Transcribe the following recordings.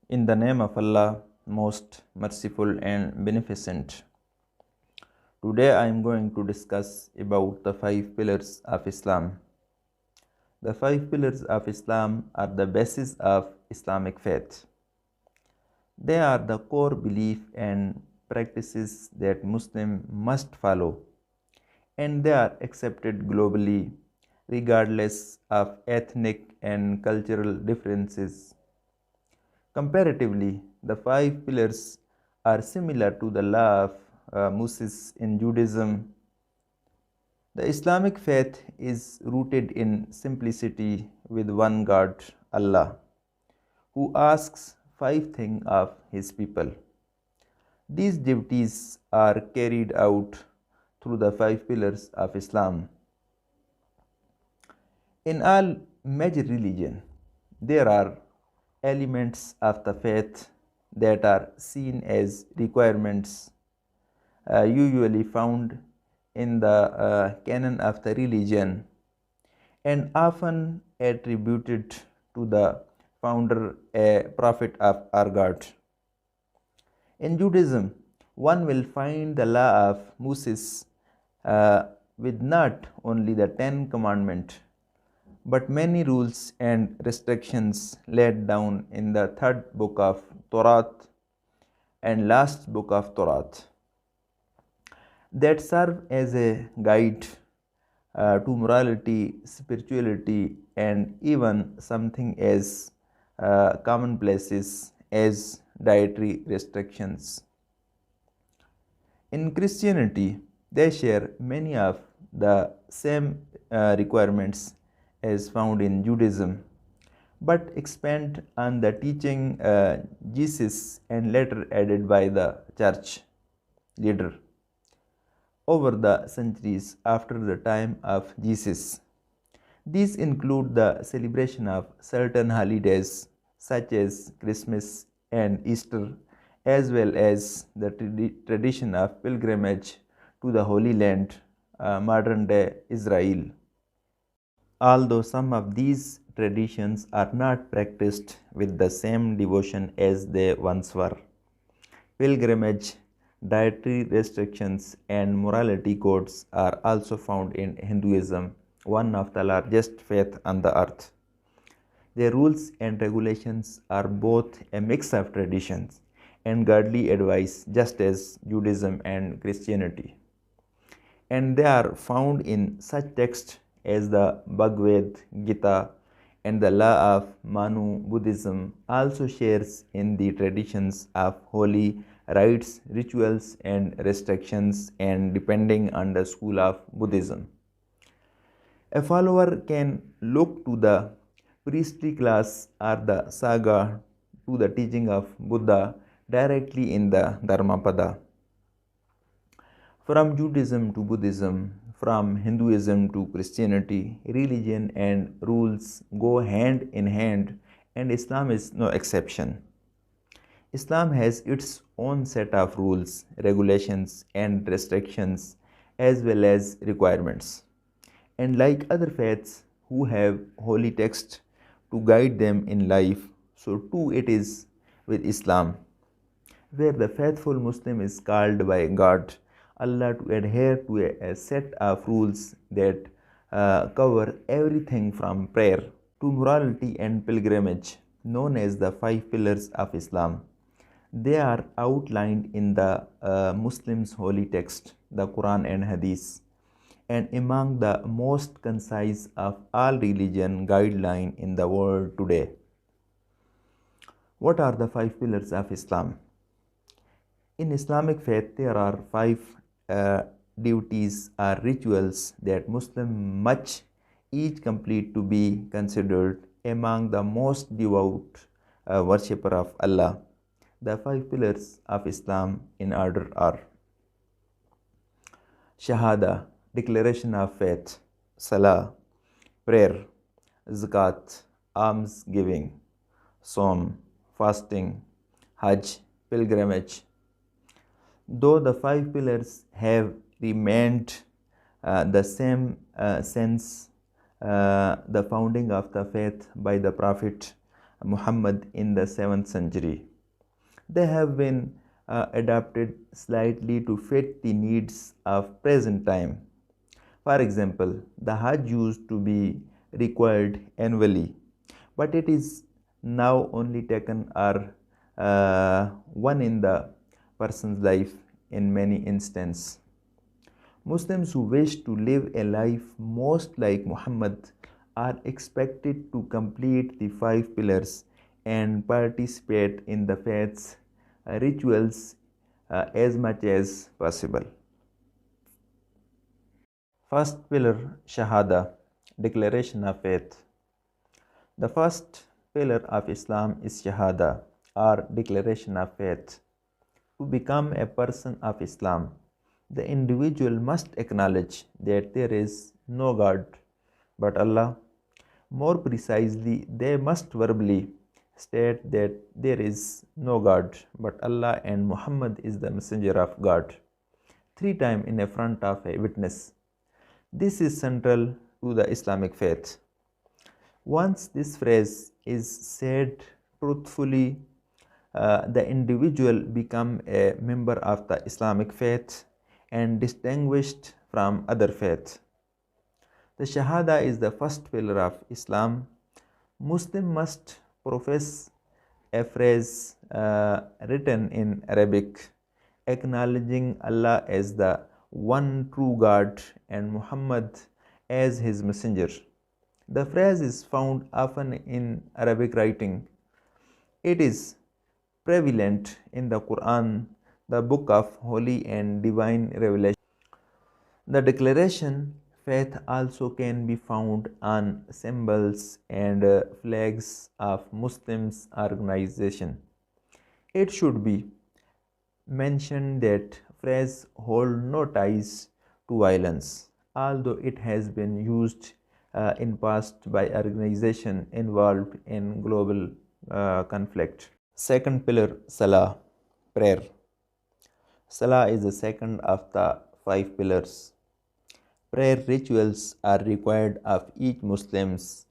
In the name of Allah, most merciful and beneficent. Today I am going to discuss about the 5 pillars of Islam. The 5 pillars of Islam are the basis of Islamic faith. They are the core belief and practices that Muslims must follow, and they are accepted globally regardless of ethnic and cultural differences. Comparatively, the 5 pillars are similar to the law of Moses in Judaism. The Islamic faith is rooted in simplicity with one God, Allah, who asks 5 things of His people. These duties are carried out through the 5 pillars of Islam. In all major religions, there are elements of the faith that are seen as requirements, usually found in the canon of the religion and often attributed to the founder, a prophet of our God. In Judaism, one will find the law of Moses with not only the 10 Commandments but many rules and restrictions laid down in the third book of Torah and last book of Torah that serve as a guide to morality, spirituality, and even something as commonplaces as dietary restrictions. In Christianity, they share many of the same requirements as found in Judaism, but expand on the teaching Jesus and later added by the church leader over the centuries after the time of Jesus. These include the celebration of certain holidays such as Christmas and Easter, as well as the tradition of pilgrimage to the Holy Land, modern day Israel. Although some of these traditions are not practiced with the same devotion as they once were, pilgrimage, dietary restrictions, and morality codes are also found in Hinduism, one of the largest faiths on the earth. Their rules and regulations are both a mix of traditions and godly advice, just as Judaism and Christianity. And they are found in such texts as the Bhagavad Gita, and the law of Manu. Buddhism also shares in the traditions of holy rites, rituals, and restrictions, and depending on the school of Buddhism. A follower can look to the priestly class or the saga to the teaching of Buddha directly in the Dharmapada. From Judaism to Buddhism, from Hinduism to Christianity, religion and rules go hand in hand, and Islam is no exception. Islam has its own set of rules, regulations, and restrictions, as well as requirements. And like other faiths who have holy texts to guide them in life, so too it is with Islam, where the faithful Muslim is called by God, Allah, to adhere to a set of rules that cover everything from prayer to morality and pilgrimage, known as the 5 pillars of Islam. They are outlined in the Muslims' holy text, the Quran and Hadith, and among the most concise of all religion guidelines in the world today. What are the 5 pillars of Islam? In Islamic faith, there are 5 duties or rituals that Muslims must each complete to be considered among the most devout worshipper of Allah. The 5 pillars of Islam in order are: Shahada, declaration of faith; Salah, prayer; Zakat, alms giving; Som, fasting; Hajj, pilgrimage. Though the 5 pillars have remained the same since the founding of the faith by the Prophet Muhammad in the 7th century. They have been adapted slightly to fit the needs of present time. For example, the Hajj used to be required annually, but it is now only taken or one in the person's life in many instances. Muslims who wish to live a life most like Muhammad are expected to complete the 5 pillars and participate in the faith's rituals as much as possible. First pillar, Shahada, declaration of faith. The first pillar of Islam is Shahada, or declaration of faith. To become a person of Islam, the individual must acknowledge that there is no God but Allah. More precisely, they must verbally state that there is no God but Allah and Muhammad is the messenger of God, 3 times in front of a witness. This is central to the Islamic faith. Once this phrase is said truthfully, the individual become a member of the Islamic faith and distinguished from other faiths. The Shahada is the first pillar of Islam. Muslim must profess a phrase written in Arabic, acknowledging Allah as the one true God and Muhammad as his messenger. The phrase is found often in Arabic writing. It is prevalent in the Quran, the book of holy and divine revelation. The declaration faith also can be found on symbols and flags of Muslims organization. It should be mentioned that phrase hold no ties to violence, although it has been used in past by organization involved in global conflict. Second pillar, Salah, prayer. Salah is the second of the 5 pillars. Prayer rituals are required of each Muslims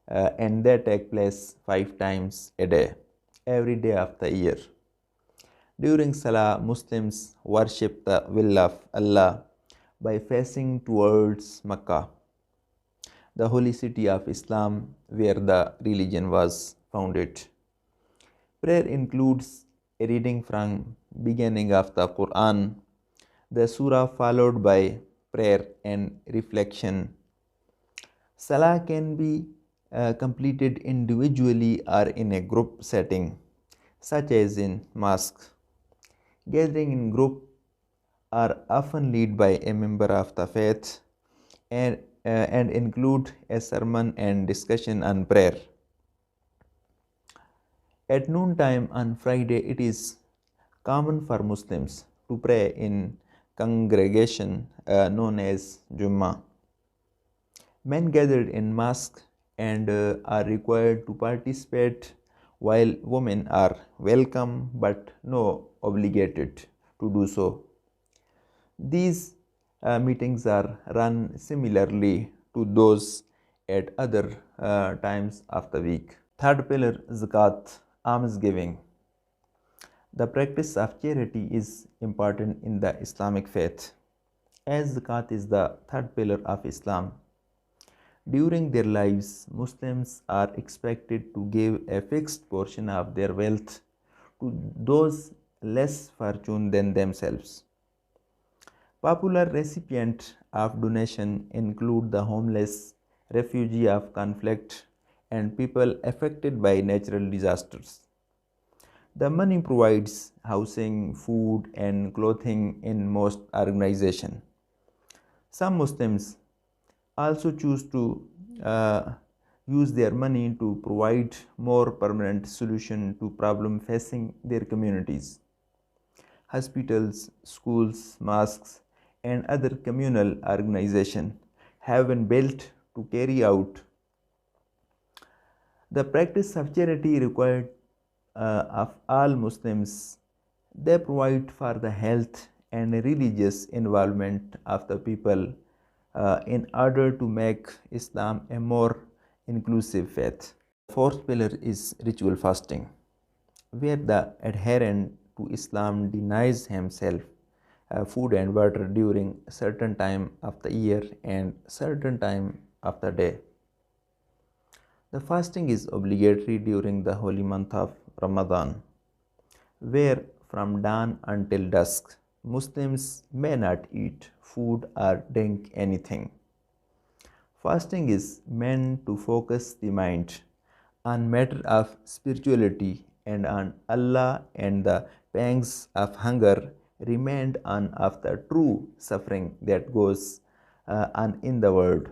and they take place 5 times a day, every day of the year. During Salah, Muslims worship the will of Allah by facing towards Mecca, the holy city of Islam where the religion was founded. Prayer includes a reading from beginning of the Quran, the surah followed by prayer and reflection. Salah can be completed individually or in a group setting, such as in mosque. Gathering in group are often led by a member of the faith and include a sermon and discussion on prayer. At noontime on Friday, it is common for Muslims to pray in congregation known as Jummah. Men gathered in mosque and are required to participate, while women are welcome but no obligated to do so. These meetings are run similarly to those at other times of the week. Third pillar, Zakat, almsgiving. The practice of charity is important in the Islamic faith, as Zakat is the third pillar of Islam. During their lives, Muslims are expected to give a fixed portion of their wealth to those less fortunate than themselves. Popular recipients of donation include the homeless, refugee of conflict, and people affected by natural disasters. The money provides housing, food, and clothing in most organizations. Some Muslims also choose to use their money to provide more permanent solution to problem facing their communities. Hospitals, schools, mosques, and other communal organizations have been built to carry out the practice of charity required of all Muslims. They provide for the health and religious involvement of the people in order to make Islam a more inclusive faith. Fourth pillar is ritual fasting, where the adherent to Islam denies himself food and water during certain time of the year and certain time of the day. The fasting is obligatory during the holy month of Ramadan, where from dawn until dusk Muslims may not eat food or drink anything. Fasting is meant to focus the mind on matter of spirituality and on Allah, and the pangs of hunger remained on of the true suffering that goes on in the world.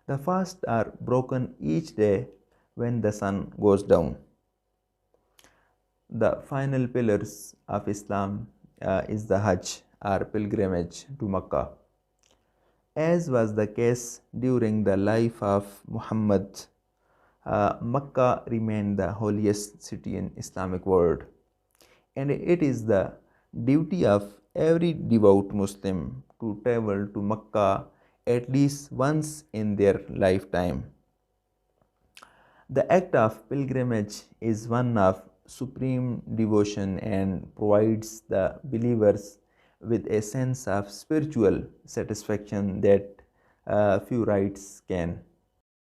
The fasts are broken each day when the sun goes down. The final pillars of Islam is the Hajj or pilgrimage to Mecca. As was the case during the life of Muhammad, Mecca remained the holiest city in Islamic world, and it is the duty of every devout Muslim to travel to Mecca at least once in their lifetime. The act of pilgrimage is one of supreme devotion and provides the believers with a sense of spiritual satisfaction that few rites can.